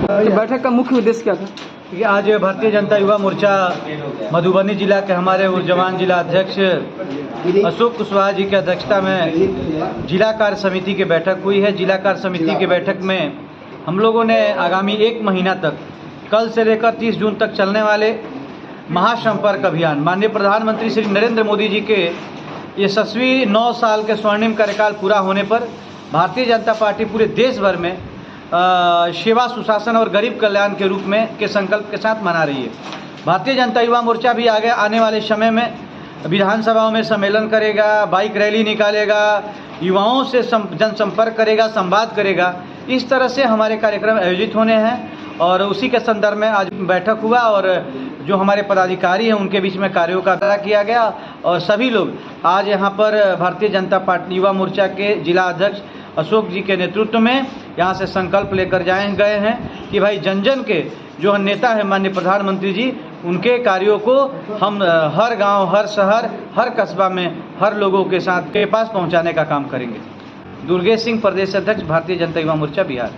तो बैठक का मुख्य उद्देश्य क्या था? कि आज भारतीय जनता युवा मोर्चा मधुबनी जिला के हमारे ऊर्जवान जिला अध्यक्ष अशोक कुशवाहा जी की अध्यक्षता में जिला कार्य समिति की बैठक हुई है। जिला कार्य समिति की बैठक में हम लोगों ने आगामी 1 महीना तक, कल से लेकर 30 जून तक चलने वाले महासंपर्क अभियान, माननीय प्रधानमंत्री श्री नरेंद्र मोदी जी के यशस्वी 9 साल के स्वर्णिम कार्यकाल पूरा होने पर भारतीय जनता पार्टी पूरे देश भर में सेवा, सुशासन और गरीब कल्याण के रूप में के संकल्प के साथ मना रही है। भारतीय जनता युवा मोर्चा भी आगे आने वाले समय में विधानसभाओं में सम्मेलन करेगा, बाइक रैली निकालेगा, युवाओं से जनसंपर्क करेगा, संवाद करेगा। इस तरह से हमारे कार्यक्रम आयोजित होने हैं और उसी के संदर्भ में आज बैठक हुआ और जो हमारे पदाधिकारी हैं उनके बीच में कार्यों का आयोजन किया गया और सभी लोग आज यहाँ पर भारतीय जनता पार्टी युवा मोर्चा के जिला अध्यक्ष अशोक जी के नेतृत्व में यहाँ से संकल्प लेकर गए हैं कि भाई जन जन के जो नेता है माननीय प्रधानमंत्री जी, उनके कार्यों को हम हर गांव, हर शहर, हर कस्बा में हर लोगों के साथ के पास पहुंचाने का काम करेंगे। दुर्गेश सिंह, प्रदेश अध्यक्ष, भारतीय जनता युवा मोर्चा, बिहार।